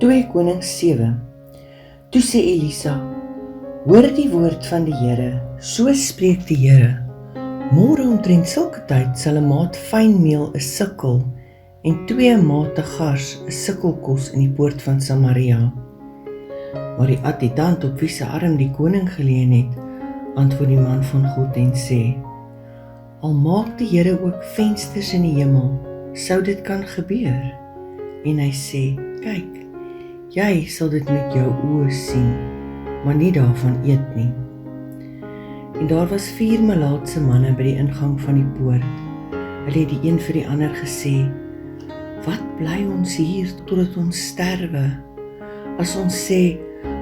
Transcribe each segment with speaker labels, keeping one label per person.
Speaker 1: 2 Konings 7. Toe sê Elisa, hoor die woord van die Here, so spreek die Here. Môre omtrent sulke tyd sal 'n maat fynmeel 'n sikkel en 2 mate gars 'n sikkelkos in die poort van Samaria. Maar die adjutant op wie se arm die koning geleun het, antwoord die man van God en sê, al maak die Here ook vensters in die hemel, sou dit kan gebeur? En hy sê, kyk, jy sal dit met jou oë sien, maar nie daarvan eet nie. En daar was 4 malaatse manne by die ingang van die poort. Hulle het die een vir die ander gesê, wat bly ons hier totdat ons sterwe? As ons sê,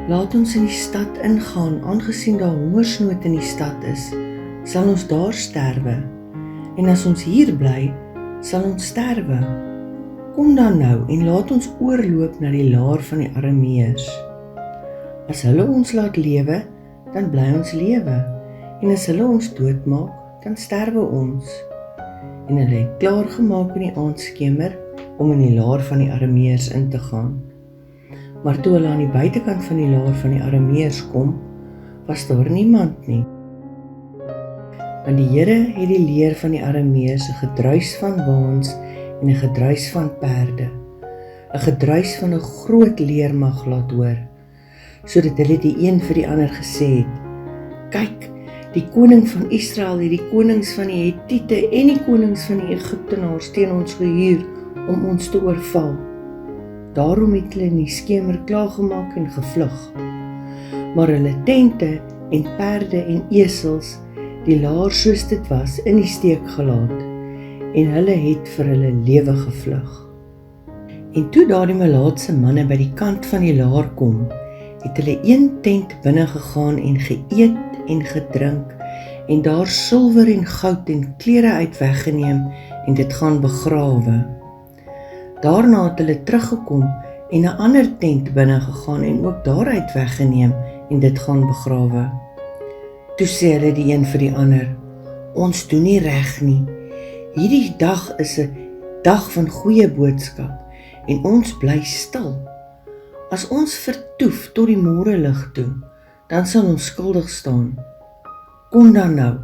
Speaker 1: laat ons in die stad ingaan, aangesien daar hongersnood in die stad is, sal ons daar sterwe. En as ons hier bly, sal ons sterwe. Kom dan nou en laat ons oorloop na die laar van die Arameërs. As hulle ons laat lewe, dan bly ons lewe. En as hulle ons doodmaak, dan sterwe ons. En hulle het klaargemaak in die aandskemer om in die laar van die Arameërs in te gaan. Maar toe hulle aan die buitekant van die laar van die Arameërs kom, was daar niemand nie. Want die Here het die leer van die Arameërs 'n gedruis van waans en 'n gedruis van perde, 'n gedruis van 'n groot leermag laat hoor, sodat hulle die een vir die ander gesê het, kyk, die koning van Israel het die konings van die Hettiete en die konings van die Egiptenaars teen ons gehuur om ons te oorval. Daarom het hulle in die skemer klaargemaak en gevlug. Maar hulle tente en perde en esels, die laar soos dit was, in die steek gelaat, en hulle het vir hulle lewe gevlug. En toe daardie malaatse manne by die kant van die laar kom, het hulle een tent binne gegaan en geëet en gedrink, en daar silwer en goud en klere uit weggeneem en dit gaan begrawe. Daarna het hulle teruggekom en 'n ander tent binne gegaan en ook daaruit weggeneem en dit gaan begrawe. Toe sê hulle die een vir die ander, ons doen nie reg nie. Hierdie dag is 'n dag van goeie boodskap en ons bly stil. As ons vertoef tot die môrelig toe, dan sal ons skuldig staan. Kom dan nou,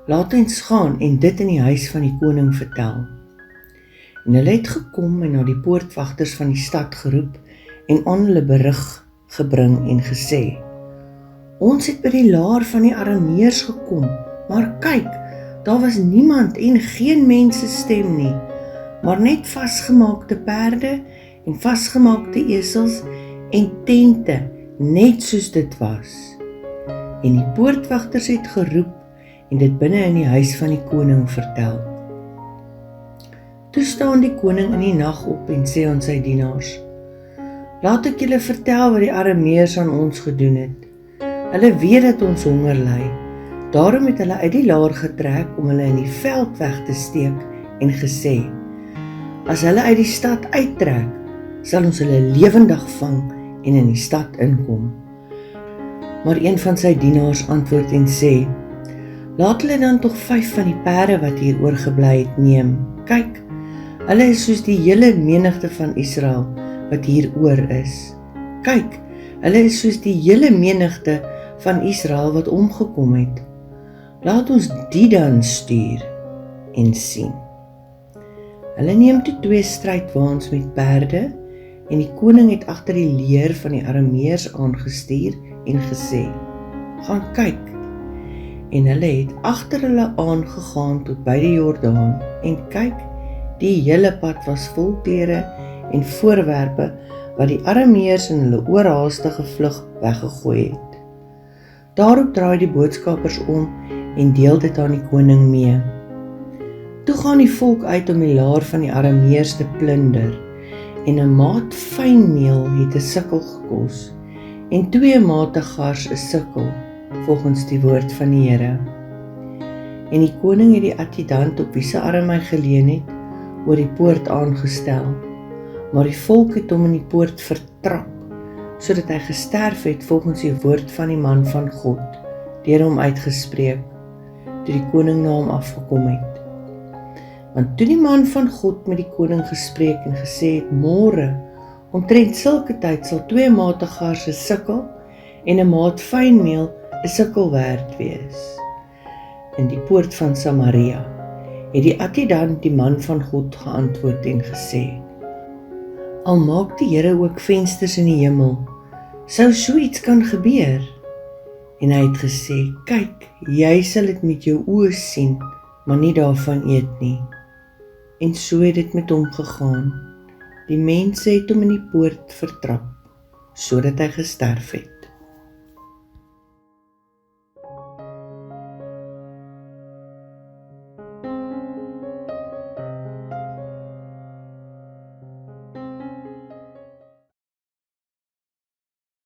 Speaker 1: laat ons gaan en dit in die huis van die koning vertel. En hulle het gekom en na die poortwagters van die stad geroep en aan hulle berig gebring en gesê, ons het by die laar van die Arameërs gekom, maar kyk, daar was niemand en geen mense stem nie, maar net vasgemaakte perde en vasgemaakte esels en tente, net soos dit was. En die poortwagters het geroep en dit binne in die huis van die koning vertel. Toe staan die koning in die nag op en sê aan sy dienaars, laat ek julle vertel wat die Arameërs aan ons gedoen het. Hulle weet dat ons honger ly. Daarom het hulle uit die laar getrek om hulle in die veld weg te steek en gesê, as hulle uit die stad uittrek, sal ons hulle lewendig vang en in die stad inkom. Maar een van sy dienaars antwoord en sê, laat hulle dan tog 5 van die perde wat hier oorgebly het neem. Kyk, hulle is soos die hele menigte van Israel wat hier oor is. Kyk, hulle is soos die hele menigte van Israel wat omgekom het. Laat ons die dan stuur en sien. Hulle neem toe 2 strydwaans met perde en die koning het agter die leer van die Arameërs aangestuur en gesê, gaan kyk. En hulle het agter hulle aangegaan tot by die Jordaan en kyk, die hele pad was vol klere en voorwerpe wat die Arameërs in hulle oorhaastige vlug weggegooi het. Daarop draai die boodskappers om en deel dit aan die koning mee. Toe gaan die volk uit om die laar van die Arameërs te plunder, en 'n maat fynmeel het 'n sikkel gekos, en 2 mate gars 'n sikkel, volgens die woord van die Here. En die koning het die adjutant op wie se arm hy geleun het, oor die poort aangestel, maar die volk het hom in die poort vertrap, sodat hy gesterf het volgens die woord van die man van God, deur hom uitgespreek, toe die koning na hom afgekom het. Want toe die man van God met die koning gespreek en gesê het, môre, Omtrent sulke tyd sal 2 mate gars 'n sikkel en 'n maat fynmeel 'n sikkel werd wees. In die poort van Samaria het die adjudant die man van God geantwoord en gesê: Al maak die Here ook vensters in die hemel, sou so iets kan gebeur? En hy het gesê: Kyk, jy sal dit met jou oë sien, maar nie daarvan eet nie. En so het dit met hom gegaan. Die mense het hom in die poort vertrap, sodat hy gesterf het.